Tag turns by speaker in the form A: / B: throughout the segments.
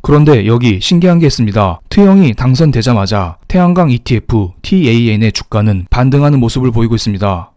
A: 그런데 여기 신기한 게 있습니다. 트형이 당선되자마자 태양광 ETF TAN의 주가는 반등하는 모습을 보이고 있습니다.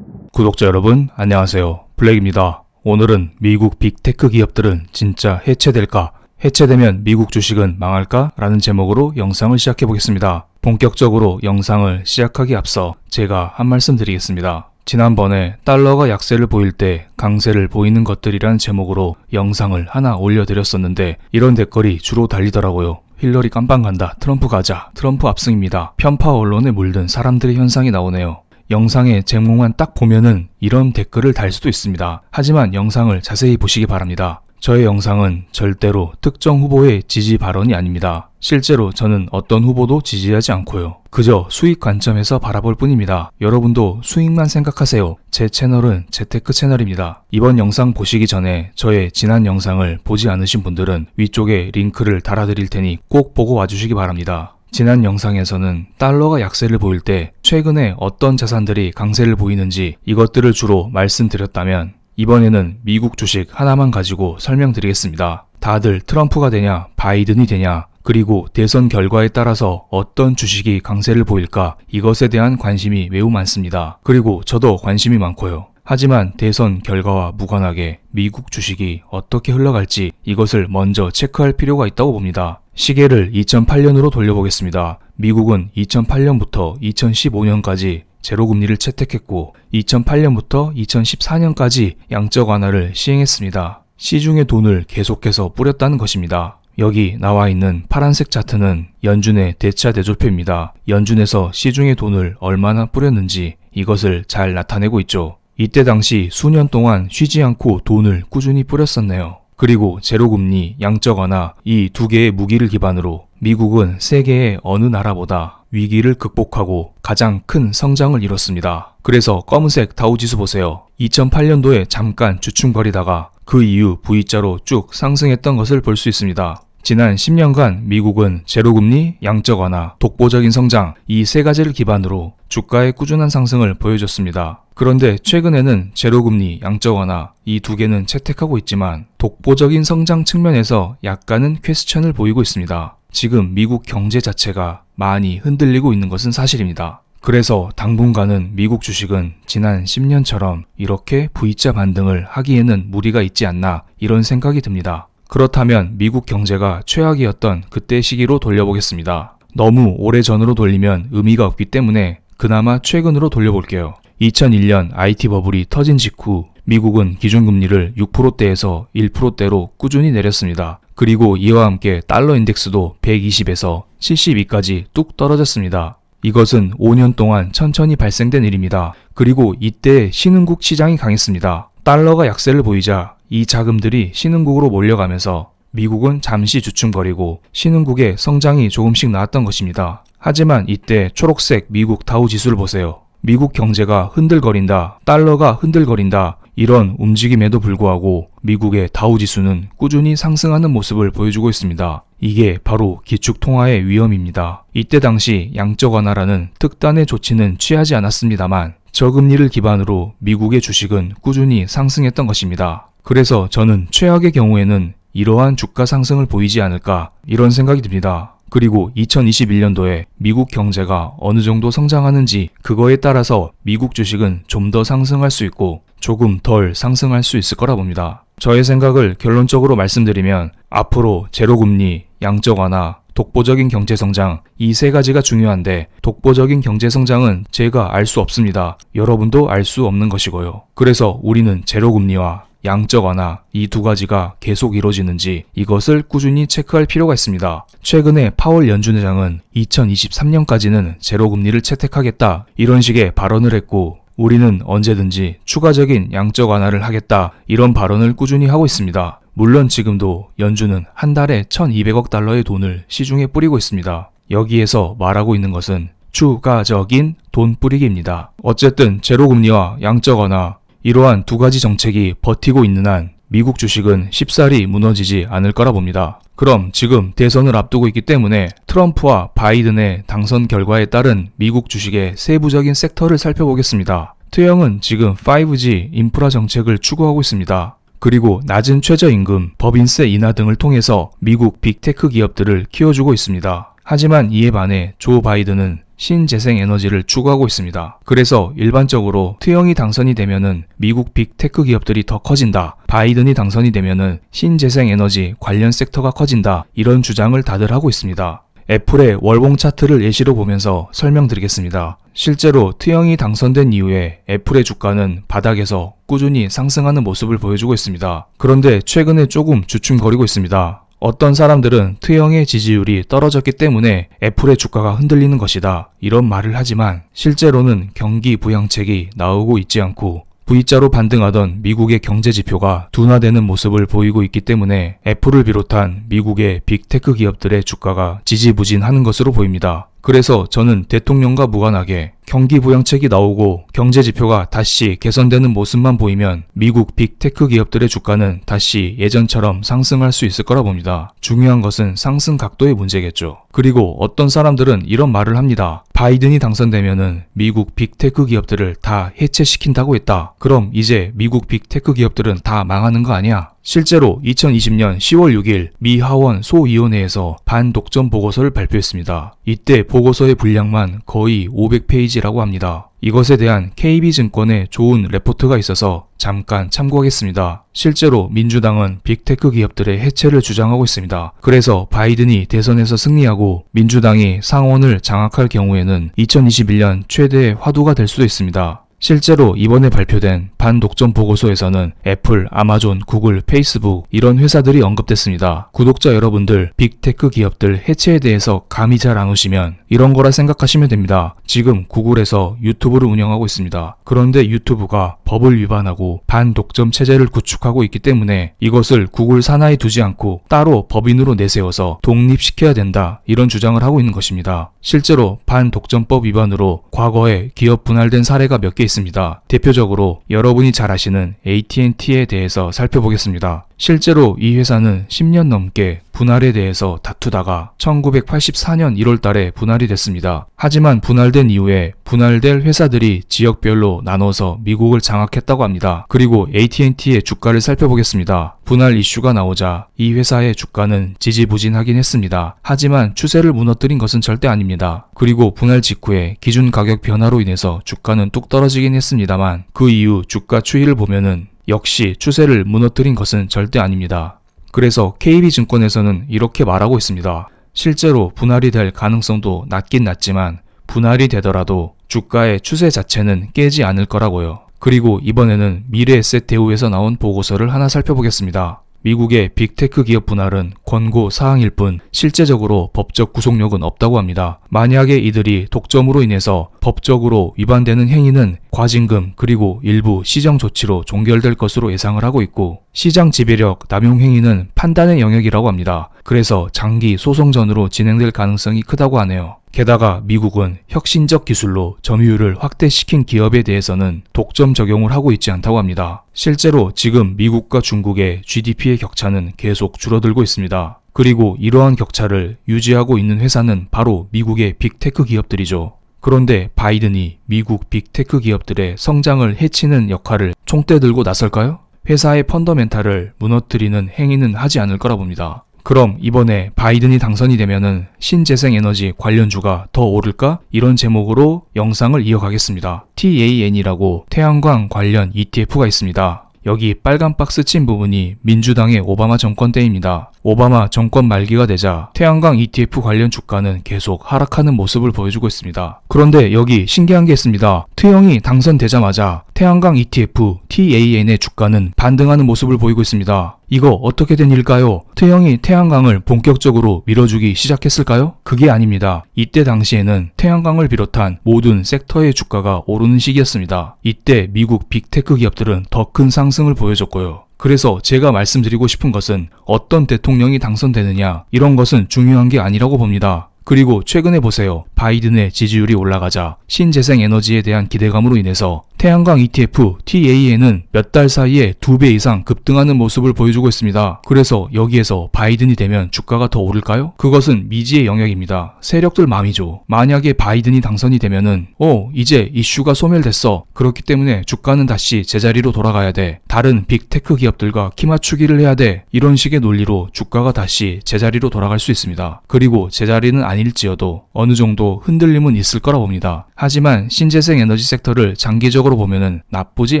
A: 구독자 여러분 안녕하세요. 블랙입니다. 오늘은 미국 빅테크 기업들은 진짜 해체될까? 해체되면 미국 주식은 망할까? 라는 제목으로 영상을 시작해 보겠습니다. 본격적으로 영상을 시작하기 앞서 제가 한 말씀 드리겠습니다. 지난번에 달러가 약세를 보일 때 강세를 보이는 것들이란 제목으로 영상을 하나 올려드렸었는데 이런 댓글이 주로 달리더라고요. 힐러리 깜빵 간다. 트럼프 가자. 트럼프 압승입니다. 편파 언론에 물든 사람들의 현상이 나오네요. 영상의 제목만 딱 보면은 이런 댓글을 달 수도 있습니다. 하지만 영상을 자세히 보시기 바랍니다. 저의 영상은 절대로 특정 후보의 지지 발언이 아닙니다. 실제로 저는 어떤 후보도 지지하지 않고요. 그저 수익 관점에서 바라볼 뿐입니다. 여러분도 수익만 생각하세요. 제 채널은 재테크 채널입니다. 이번 영상 보시기 전에 저의 지난 영상을 보지 않으신 분들은 위쪽에 링크를 달아드릴 테니 꼭 보고 와주시기 바랍니다. 지난 영상에서는 달러가 약세를 보일 때 최근에 어떤 자산들이 강세를 보이는지 이것들을 주로 말씀드렸다면 이번에는 미국 주식 하나만 가지고 설명드리겠습니다. 다들 트럼프가 되냐 바이든이 되냐 그리고 대선 결과에 따라서 어떤 주식이 강세를 보일까 이것에 대한 관심이 매우 많습니다. 그리고 저도 관심이 많고요. 하지만 대선 결과와 무관하게 미국 주식이 어떻게 흘러갈지 이것을 먼저 체크할 필요가 있다고 봅니다. 시계를 2008년으로 돌려보겠습니다. 미국은 2008년부터 2015년까지 제로금리를 채택했고 2008년부터 2014년까지 양적 완화를 시행했습니다. 시중에 돈을 계속해서 뿌렸다는 것입니다. 여기 나와 있는 파란색 차트는 연준의 대차 대조표입니다. 연준에서 시중에 돈을 얼마나 뿌렸는지 이것을 잘 나타내고 있죠. 이때 당시 수년 동안 쉬지 않고 돈을 꾸준히 뿌렸었네요. 그리고 제로금리, 양적 완화 이 두 개의 무기를 기반으로 미국은 세계의 어느 나라보다 위기를 극복하고 가장 큰 성장을 이뤘습니다. 그래서 검은색 다우지수 보세요. 2008년도에 잠깐 주춤거리다가 그 이후 V자로 쭉 상승했던 것을 볼 수 있습니다. 지난 10년간 미국은 제로금리, 양적 완화, 독보적인 성장 이 세 가지를 기반으로 주가의 꾸준한 상승을 보여줬습니다. 그런데 최근에는 제로금리, 양적 완화 이 두 개는 채택하고 있지만 독보적인 성장 측면에서 약간은 퀘스천을 보이고 있습니다. 지금 미국 경제 자체가 많이 흔들리고 있는 것은 사실입니다. 그래서 당분간은 미국 주식은 지난 10년처럼 이렇게 V자 반등을 하기에는 무리가 있지 않나 이런 생각이 듭니다. 그렇다면 미국 경제가 최악이었던 그때 시기로 돌려보겠습니다. 너무 오래전으로 돌리면 의미가 없기 때문에 그나마 최근으로 돌려볼게요. 2001년 IT 버블이 터진 직후 미국은 기준금리를 6%대에서 1%대로 꾸준히 내렸습니다. 그리고 이와 함께 달러 인덱스도 120에서 72까지 뚝 떨어졌습니다. 이것은 5년 동안 천천히 발생된 일입니다. 그리고 이때 신흥국 시장이 강했습니다. 달러가 약세를 보이자 이 자금들이 신흥국으로 몰려가면서 미국은 잠시 주춤거리고 신흥국의 성장이 조금씩 나왔던 것입니다. 하지만 이때 초록색 미국 다우 지수를 보세요. 미국 경제가 흔들거린다, 달러가 흔들거린다 이런 움직임에도 불구하고 미국의 다우 지수는 꾸준히 상승하는 모습을 보여주고 있습니다. 이게 바로 기축통화의 위험입니다. 이때 당시 양적 완화라는 특단의 조치는 취하지 않았습니다만 저금리를 기반으로 미국의 주식은 꾸준히 상승했던 것입니다. 그래서 저는 최악의 경우에는 이러한 주가 상승을 보이지 않을까 이런 생각이 듭니다. 그리고 2021년도에 미국 경제가 어느 정도 성장하는지 그거에 따라서 미국 주식은 좀 더 상승할 수 있고 조금 덜 상승할 수 있을 거라 봅니다. 저의 생각을 결론적으로 말씀드리면 앞으로 제로금리, 양적 완화, 독보적인 경제성장 이 세 가지가 중요한데 독보적인 경제성장은 제가 알 수 없습니다. 여러분도 알 수 없는 것이고요. 그래서 우리는 제로금리와 양적 완화 이 두 가지가 계속 이루어지는지 이것을 꾸준히 체크할 필요가 있습니다. 최근에 파월 연준 의장은 2023년까지는 제로금리를 채택하겠다 이런 식의 발언을 했고 우리는 언제든지 추가적인 양적 완화를 하겠다 이런 발언을 꾸준히 하고 있습니다. 물론 지금도 연준은 한 달에 1200억 달러의 돈을 시중에 뿌리고 있습니다. 여기에서 말하고 있는 것은 추가적인 돈 뿌리기입니다. 어쨌든 제로금리와 양적 완화 이러한 두 가지 정책이 버티고 있는 한 미국 주식은 쉽사리 무너지지 않을 거라 봅니다. 그럼 지금 대선을 앞두고 있기 때문에 트럼프와 바이든의 당선 결과에 따른 미국 주식의 세부적인 섹터를 살펴보겠습니다. 트형은 지금 5G 인프라 정책을 추구하고 있습니다. 그리고 낮은 최저임금, 법인세 인하 등을 통해서 미국 빅테크 기업들을 키워주고 있습니다. 하지만 이에 반해 조 바이든은 신재생 에너지를 추구하고 있습니다. 그래서 일반적으로 트럼프이 당선이 되면은 미국 빅테크 기업들이 더 커진다. 바이든이 당선이 되면은 신재생 에너지 관련 섹터가 커진다. 이런 주장을 다들 하고 있습니다. 애플의 월봉 차트를 예시로 보면서 설명드리겠습니다. 실제로 트럼프이 당선된 이후에 애플의 주가는 바닥에서 꾸준히 상승하는 모습을 보여주고 있습니다. 그런데 최근에 조금 주춤거리고 있습니다. 어떤 사람들은 트럼프의 지지율이 떨어졌기 때문에 애플의 주가가 흔들리는 것이다. 이런 말을 하지만 실제로는 경기 부양책이 나오고 있지 않고 V자로 반등하던 미국의 경제 지표가 둔화되는 모습을 보이고 있기 때문에 애플을 비롯한 미국의 빅테크 기업들의 주가가 지지부진하는 것으로 보입니다. 그래서 저는 대통령과 무관하게 경기 부양책이 나오고 경제 지표가 다시 개선되는 모습만 보이면 미국 빅테크 기업들의 주가는 다시 예전처럼 상승할 수 있을 거라 봅니다. 중요한 것은 상승 각도의 문제겠죠. 그리고 어떤 사람들은 이런 말을 합니다. 바이든이 당선되면은 미국 빅테크 기업들을 다 해체시킨다고 했다. 그럼 이제 미국 빅테크 기업들은 다 망하는 거 아니야? 실제로 2020년 10월 6일 미 하원 소위원회에서 반독점 보고서를 발표했습니다. 이때 보고서의 분량만 거의 500페이지라고 합니다. 이것에 대한 KB증권의 좋은 레포트가 있어서 잠깐 참고하겠습니다. 실제로 민주당은 빅테크 기업들의 해체를 주장하고 있습니다. 그래서 바이든이 대선에서 승리하고 민주당이 상원을 장악할 경우에는 2021년 최대의 화두가 될 수도 있습니다. 실제로 이번에 발표된 반독점 보고서에서는 애플, 아마존, 구글, 페이스북 이런 회사들이 언급됐습니다. 구독자 여러분들, 빅테크 기업들 해체에 대해서 감이 잘 안 오시면 이런 거라 생각하시면 됩니다. 지금 구글에서 유튜브를 운영하고 있습니다. 그런데 유튜브가 법을 위반하고 반독점 체제를 구축하고 있기 때문에 이것을 구글 산하에 두지 않고 따로 법인으로 내세워서 독립시켜야 된다. 이런 주장을 하고 있는 것입니다. 실제로 반독점법 위반으로 과거에 기업 분할된 사례가 몇 개 있습니다. 대표적으로 여러분이 잘 아시는 AT&T에 대해서 살펴보겠습니다. 실제로 이 회사는 10년 넘게 분할에 대해서 다투다가 1984년 1월 달에 분할이 됐습니다. 하지만 분할된 이후에 분할될 회사들이 지역별로 나눠서 미국을 장악했다고 합니다. 그리고 AT&T의 주가를 살펴보겠습니다. 분할 이슈가 나오자 이 회사의 주가는 지지부진하긴 했습니다. 하지만 추세를 무너뜨린 것은 절대 아닙니다. 그리고 분할 직후에 기준 가격 변화로 인해서 주가는 뚝 떨어지긴 했습니다만 그 이후 주가 추이를 보면은 역시 추세를 무너뜨린 것은 절대 아닙니다. 그래서 KB증권에서는 이렇게 말하고 있습니다. 실제로 분할이 될 가능성도 낮긴 낮지만 분할이 되더라도 주가의 추세 자체는 깨지 않을 거라고요. 그리고 이번에는 미래에셋 대우에서 나온 보고서를 하나 살펴보겠습니다. 미국의 빅테크 기업 분할은 권고 사항일 뿐 실제적으로 법적 구속력은 없다고 합니다. 만약에 이들이 독점으로 인해서 법적으로 위반되는 행위는 과징금 그리고 일부 시정 조치로 종결될 것으로 예상을 하고 있고 시장 지배력 남용 행위는 판단의 영역이라고 합니다. 그래서 장기 소송전으로 진행될 가능성이 크다고 하네요. 게다가 미국은 혁신적 기술로 점유율을 확대시킨 기업에 대해서는 독점 적용을 하고 있지 않다고 합니다. 실제로 지금 미국과 중국의 GDP의 격차는 계속 줄어들고 있습니다. 그리고 이러한 격차를 유지하고 있는 회사는 바로 미국의 빅테크 기업들이죠. 그런데 바이든이 미국 빅테크 기업들의 성장을 해치는 역할을 총대 들고 나설까요? 회사의 펀더멘탈을 무너뜨리는 행위는 하지 않을 거라 봅니다. 그럼 이번에 바이든이 당선이 되면은 신재생에너지 관련주가 더 오를까? 이런 제목으로 영상을 이어가겠습니다. TAN이라고 태양광 관련 ETF가 있습니다. 여기 빨간 박스 친 부분이 민주당의 오바마 정권 때입니다. 오바마 정권 말기가 되자 태양광 ETF 관련 주가는 계속 하락하는 모습을 보여주고 있습니다. 그런데 여기 신기한 게 있습니다. 트럼프이 당선되자마자 태양광 ETF TAN의 주가는 반등하는 모습을 보이고 있습니다. 이거 어떻게 된 일일까요? 트럼프이 태양광을 본격적으로 밀어주기 시작했을까요? 그게 아닙니다. 이때 당시에는 태양광을 비롯한 모든 섹터의 주가가 오르는 시기였습니다. 이때 미국 빅테크 기업들은 더 큰 상승을 보여줬고요. 그래서 제가 말씀드리고 싶은 것은 어떤 대통령이 당선되느냐 이런 것은 중요한 게 아니라고 봅니다. 그리고 최근에 보세요. 바이든의 지지율이 올라가자 신재생 에너지에 대한 기대감으로 인해서 태양광 ETF TA에는 몇 달 사이에 2배 이상 급등하는 모습을 보여주고 있습니다. 그래서 여기에서 바이든이 되면 주가가 더 오를까요? 그것은 미지의 영역입니다. 세력들 맘이죠. 만약에 바이든이 당선이 되면은 이제 이슈가 소멸됐어. 그렇기 때문에 주가는 다시 제자리로 돌아가야 돼. 다른 빅테크 기업들과 키맞추기를 해야 돼. 이런 식의 논리로 주가가 다시 제자리로 돌아갈 수 있습니다. 그리고 제자리는 아닐지어도 어느 정도 흔들림은 있을 거라 봅니다. 하지만 신재생 에너지 섹터를 장기적으로 보면은 나쁘지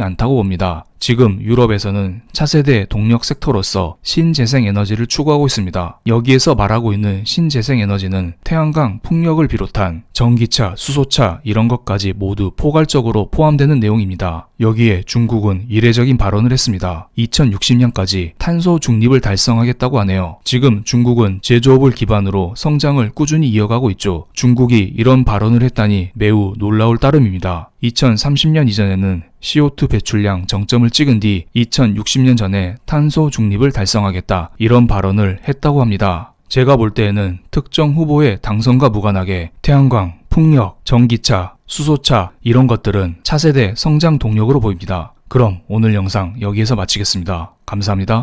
A: 않다고 봅니다. 지금 유럽에서는 차세대 동력 섹터로서 신재생 에너지를 추구하고 있습니다. 여기에서 말하고 있는 신재생 에너지는 태양광, 풍력을 비롯한 전기차, 수소차 이런 것까지 모두 포괄적으로 포함되는 내용입니다. 여기에 중국은 이례적인 발언을 했습니다. 2060년까지 탄소 중립을 달성하겠다고 하네요. 지금 중국은 제조업을 기반으로 성장을 꾸준히 이어가고 있죠. 중국이 이런 발언을 했다니 매우 놀라울 따름입니다. 2030년 이전에는 CO2 배출량 정점을 찍은 뒤 2060년 전에 탄소 중립을 달성하겠다 이런 발언을 했다고 합니다. 제가 볼 때에는 특정 후보의 당선과 무관하게 태양광, 풍력, 전기차, 수소차 이런 것들은 차세대 성장 동력으로 보입니다. 그럼 오늘 영상 여기에서 마치겠습니다. 감사합니다.